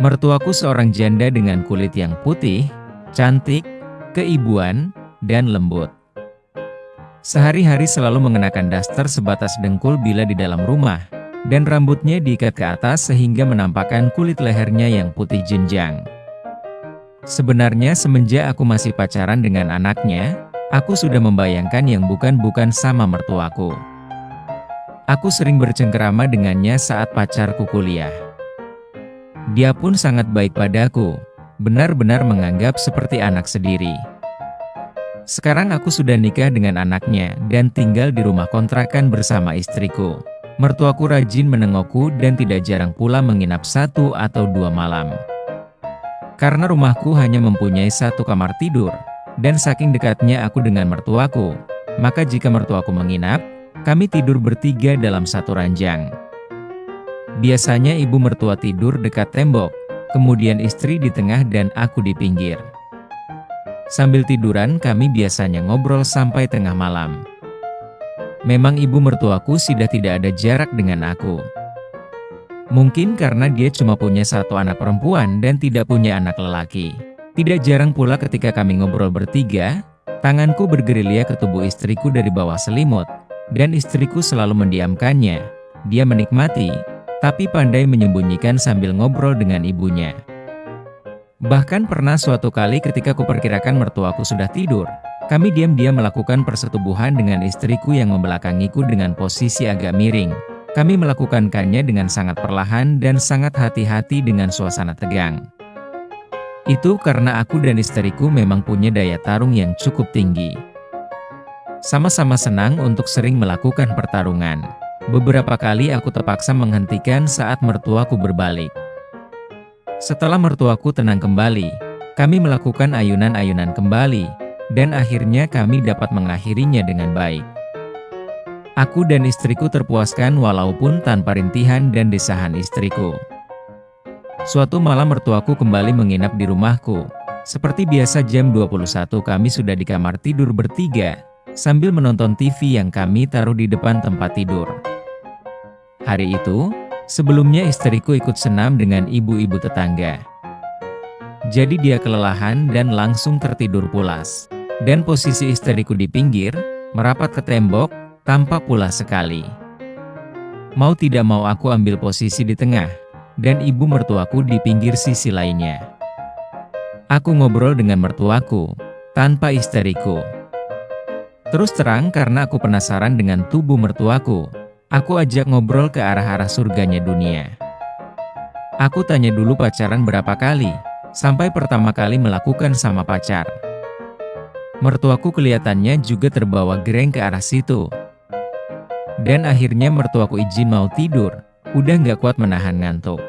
Mertuaku seorang janda dengan kulit yang putih, cantik, keibuan, dan lembut. Sehari-hari selalu mengenakan daster sebatas dengkul bila di dalam rumah, dan rambutnya diikat ke atas sehingga menampakkan kulit lehernya yang putih jenjang. Sebenarnya semenjak aku masih pacaran dengan anaknya, aku sudah membayangkan yang bukan-bukan sama mertuaku. Aku sering bercengkerama dengannya saat pacarku kuliah. Dia pun sangat baik padaku, benar-benar menganggap seperti anak sendiri. Sekarang aku sudah nikah dengan anaknya dan tinggal di rumah kontrakan bersama istriku. Mertuaku rajin menengokku dan tidak jarang pula menginap 1 atau 2 malam. Karena rumahku hanya mempunyai 1 kamar tidur, dan saking dekatnya aku dengan mertuaku, maka jika mertuaku menginap, kami tidur bertiga dalam 1 ranjang. Biasanya ibu mertua tidur dekat tembok, kemudian istri di tengah dan aku di pinggir. Sambil tiduran kami biasanya ngobrol sampai tengah malam. Memang ibu mertuaku sudah tidak ada jarak dengan aku. Mungkin karena dia cuma punya 1 anak perempuan dan tidak punya anak lelaki. Tidak jarang pula ketika kami ngobrol bertiga, tanganku bergerilya ke tubuh istriku dari bawah selimut, dan istriku selalu mendiamkannya. Dia menikmati, tapi pandai menyembunyikan sambil ngobrol dengan ibunya. Bahkan pernah suatu kali ketika kuperkirakan mertuaku sudah tidur, kami diam-diam melakukan persetubuhan dengan istriku yang membelakangiku dengan posisi agak miring. Kami melakukannya dengan sangat perlahan dan sangat hati-hati dengan suasana tegang. Itu karena aku dan istriku memang punya daya tarung yang cukup tinggi. Sama-sama senang untuk sering melakukan pertarungan. Beberapa kali aku terpaksa menghentikan saat mertuaku berbalik. Setelah mertuaku tenang kembali, kami melakukan ayunan-ayunan kembali, dan akhirnya kami dapat mengakhirinya dengan baik. Aku dan istriku terpuaskan walaupun tanpa rintihan dan desahan istriku. Suatu malam mertuaku kembali menginap di rumahku. Seperti biasa jam 21 kami sudah di kamar tidur bertiga, sambil menonton TV yang kami taruh di depan tempat tidur. Hari itu, sebelumnya istriku ikut senam dengan ibu-ibu tetangga. Jadi dia kelelahan dan langsung tertidur pulas. Dan posisi istriku di pinggir, merapat ke tembok, tampak pulas sekali. Mau tidak mau aku ambil posisi di tengah, dan ibu mertuaku di pinggir sisi lainnya. Aku ngobrol dengan mertuaku, tanpa istriku. Terus terang karena aku penasaran dengan tubuh mertuaku, aku ajak ngobrol ke arah-arah surganya dunia. Aku tanya dulu pacaran berapa kali, sampai pertama kali melakukan sama pacar. Mertuaku kelihatannya juga terbawa gereng ke arah situ. Dan akhirnya mertuaku izin mau tidur, udah gak kuat menahan ngantuk.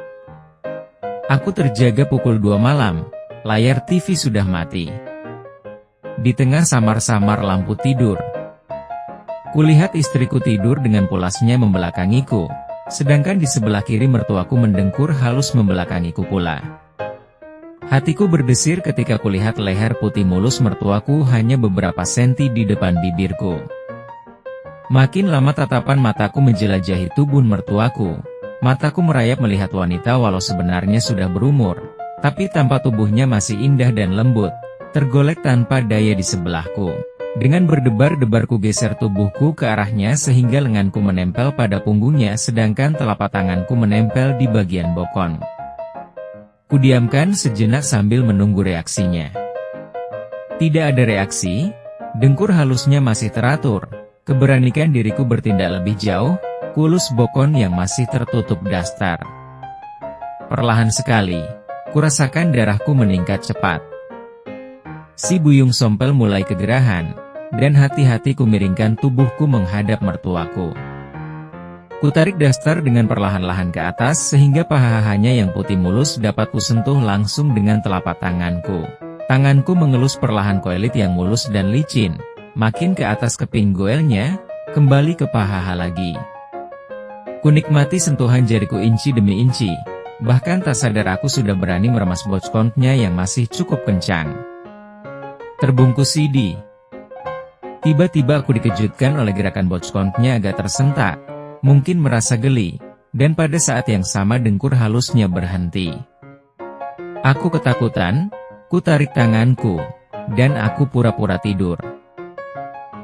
Aku terjaga pukul 2 malam, layar TV sudah mati. Di tengah samar-samar lampu tidur, kulihat istriku tidur dengan pulasnya membelakangiku, sedangkan di sebelah kiri mertuaku mendengkur halus membelakangiku pula. Hatiku berdesir ketika kulihat leher putih mulus mertuaku hanya beberapa senti di depan bibirku. Makin lama tatapan mataku menjelajahi tubuh mertuaku. Mataku merayap melihat wanita walau sebenarnya sudah berumur, tapi tampak tubuhnya masih indah dan lembut, tergolek tanpa daya di sebelahku. Dengan berdebar-debar ku geser tubuhku ke arahnya sehingga lenganku menempel pada punggungnya sedangkan telapak tanganku menempel di bagian bokong. Kudiamkan sejenak sambil menunggu reaksinya. Tidak ada reaksi, dengkur halusnya masih teratur, keberanikan diriku bertindak lebih jauh, kulus bokong yang masih tertutup daster. Perlahan sekali, kurasakan darahku meningkat cepat. Si buyung sompel mulai kegerahan, dan hati-hati kumiringkan tubuhku menghadap mertuaku. Kutarik daster dengan perlahan-lahan ke atas sehingga paha-pahanya yang putih mulus dapat kusentuh langsung dengan telapak tanganku. Tanganku mengelus perlahan koelit yang mulus dan licin, makin ke atas ke pinggulnya, kembali ke paha lagi. Kunikmati sentuhan jariku inci demi inci, bahkan tak sadar aku sudah berani meremas bokongnya yang masih cukup kencang. Terbungkus CD. Tiba-tiba aku dikejutkan oleh gerakan bokongnya agak tersentak. Mungkin merasa geli, dan pada saat yang sama dengkur halusnya berhenti. Aku ketakutan, ku tarik tanganku, dan aku pura-pura tidur.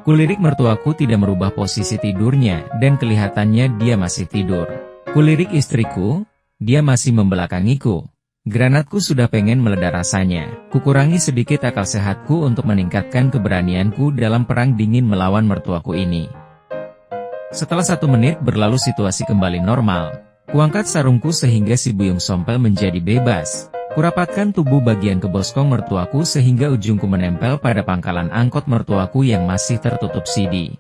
Kulirik mertuaku tidak merubah posisi tidurnya, dan kelihatannya dia masih tidur. Kulirik istriku, dia masih membelakangiku. Granatku sudah pengen meledak rasanya. Kukurangi sedikit akal sehatku untuk meningkatkan keberanianku dalam perang dingin melawan mertuaku ini. Setelah 1 menit berlalu situasi kembali normal. Kuangkat sarungku sehingga si Buyung Sompel menjadi bebas. Kurapatkan tubuh bagian keboskong mertuaku sehingga ujungku menempel pada pangkalan angkot mertuaku yang masih tertutup sidi.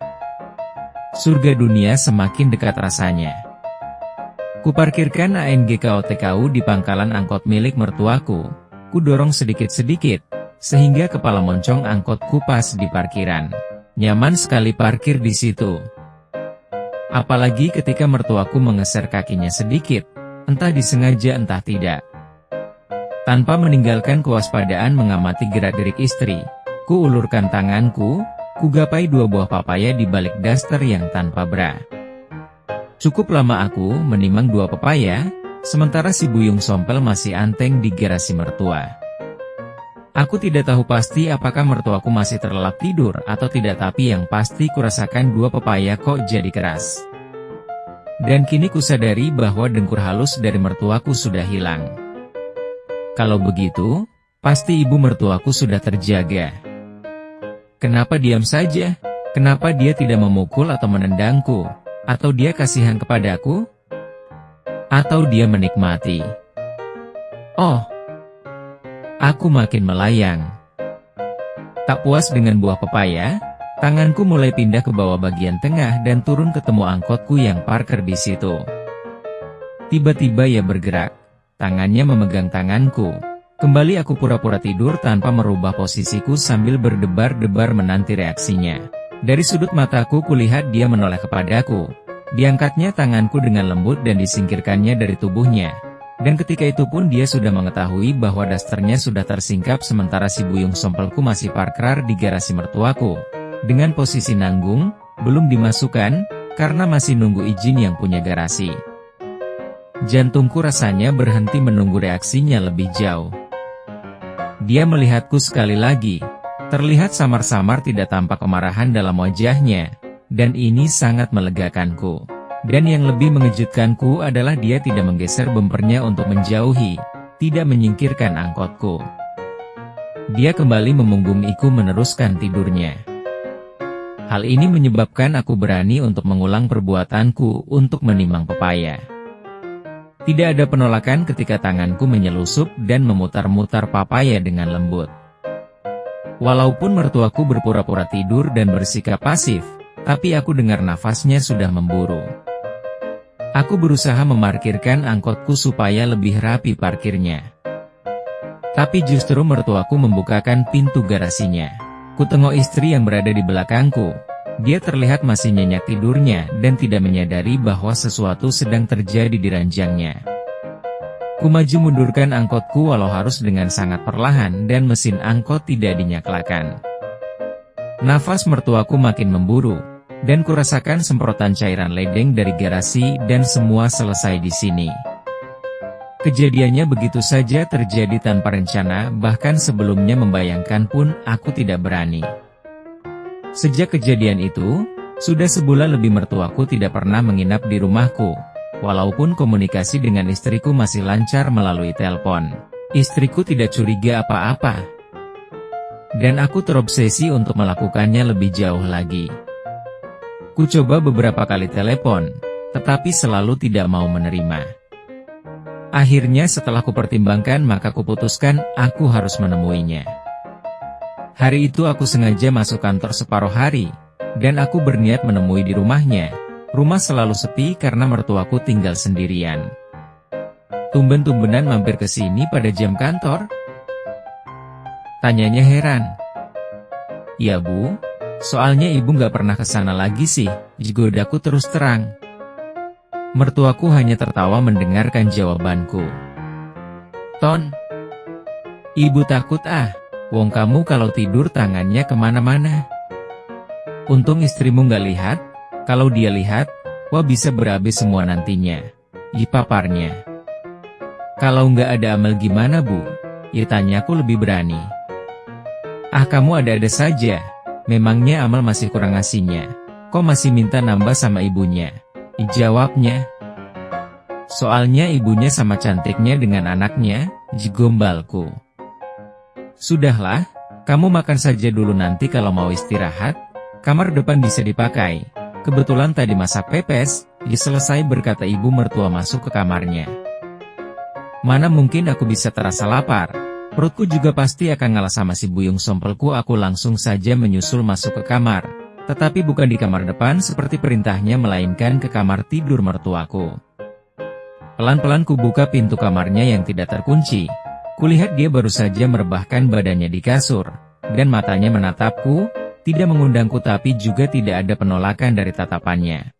Surga dunia semakin dekat rasanya. Kuparkirkan ANGKOTKU di pangkalan angkot milik mertuaku. Ku dorong sedikit-sedikit, sehingga kepala moncong angkotku pas di parkiran. Nyaman sekali parkir di situ. Apalagi ketika mertuaku menggeser kakinya sedikit, entah disengaja entah tidak. Tanpa meninggalkan kewaspadaan mengamati gerak-gerik istri, ku ulurkan tanganku, ku gapai 2 buah papaya di balik daster yang tanpa bra. Cukup lama aku menimang 2 pepaya, sementara si Buyung Sompel masih anteng di garasi mertua. Aku tidak tahu pasti apakah mertuaku masih terlelap tidur atau tidak, tapi yang pasti kurasakan 2 pepaya kok jadi keras. Dan kini kusadari bahwa dengkur halus dari mertuaku sudah hilang. Kalau begitu, pasti ibu mertuaku sudah terjaga. Kenapa diam saja? Kenapa dia tidak memukul atau menendangku? Atau dia kasihan kepadaku? Atau dia menikmati? Oh, aku makin melayang. Tak puas dengan buah pepaya, tanganku mulai pindah ke bawah bagian tengah dan turun ketemu angkotku yang parkir di situ. Tiba-tiba ia bergerak, tangannya memegang tanganku. Kembali aku pura-pura tidur tanpa merubah posisiku sambil berdebar-debar menanti reaksinya. Dari sudut mataku kulihat dia menoleh kepadaku. Diangkatnya tanganku dengan lembut dan disingkirkannya dari tubuhnya. Dan ketika itu pun dia sudah mengetahui bahwa dasternya sudah tersingkap sementara si Buyung Sompelku masih parkir di garasi mertuaku. Dengan posisi nanggung, belum dimasukkan, karena masih nunggu izin yang punya garasi. Jantungku rasanya berhenti menunggu reaksinya lebih jauh. Dia melihatku sekali lagi. Terlihat samar-samar tidak tampak kemarahan dalam wajahnya, dan ini sangat melegakanku. Dan yang lebih mengejutkanku adalah dia tidak menggeser bempernya untuk menjauhi, tidak menyingkirkan angkotku. Dia kembali memunggungiku meneruskan tidurnya. Hal ini menyebabkan aku berani untuk mengulang perbuatanku untuk menimang pepaya. Tidak ada penolakan ketika tanganku menyelusup dan memutar-mutar papaya dengan lembut. Walaupun mertuaku berpura-pura tidur dan bersikap pasif, tapi aku dengar nafasnya sudah memburu. Aku berusaha memarkirkan angkotku supaya lebih rapi parkirnya. Tapi justru mertuaku membukakan pintu garasinya. Kutengok istri yang berada di belakangku. Dia terlihat masih nyenyak tidurnya dan tidak menyadari bahwa sesuatu sedang terjadi di ranjangnya. Ku maju mundurkan angkotku walau harus dengan sangat perlahan dan mesin angkot tidak dinyalakan. Nafas mertuaku makin memburu, dan kurasakan semprotan cairan ledeng dari garasi dan semua selesai di sini. Kejadiannya begitu saja terjadi tanpa rencana, bahkan sebelumnya membayangkan pun aku tidak berani. Sejak kejadian itu, sudah sebulan lebih mertuaku tidak pernah menginap di rumahku. Walaupun komunikasi dengan istriku masih lancar melalui telepon, istriku tidak curiga apa-apa. Dan aku terobsesi untuk melakukannya lebih jauh lagi. Ku coba beberapa kali telepon, tetapi selalu tidak mau menerima. Akhirnya setelah kupertimbangkan maka kuputuskan aku harus menemuinya. Hari itu aku sengaja masuk kantor separuh hari, dan aku berniat menemui di rumahnya. Rumah selalu sepi karena mertuaku tinggal sendirian. Tumben-tumbenan mampir ke sini pada jam kantor? Tanyanya heran. Ya Bu, soalnya ibu nggak pernah ke sana lagi sih, godaku terus terang. Mertuaku hanya tertawa mendengarkan jawabanku. Ton, ibu takut wong kamu kalau tidur tangannya kemana-mana. Untung istrimu nggak lihat. Kalau dia lihat, wah bisa berabe semua nantinya. Paparnya. Kalau nggak ada amal gimana Bu? Tanyaku lebih berani. Ah, kamu ada-ada saja. Memangnya Amal masih kurang ngasihnya? Kok masih minta nambah sama ibunya? Jawabnya. Soalnya ibunya sama cantiknya dengan anaknya, gombalku. Sudahlah, kamu makan saja dulu, nanti kalau mau istirahat, kamar depan bisa dipakai. Kebetulan tadi masak pepes, selesai, berkata ibu mertua masuk ke kamarnya. Mana mungkin aku bisa terasa lapar. Perutku juga pasti akan ngalah sama si buyung sompelku. Aku langsung saja menyusul masuk ke kamar. Tetapi bukan di kamar depan seperti perintahnya, melainkan ke kamar tidur mertuaku. Pelan-pelan ku buka pintu kamarnya yang tidak terkunci. Kulihat dia baru saja merebahkan badannya di kasur, dan matanya menatapku, tidak mengundangku tapi juga tidak ada penolakan dari tatapannya.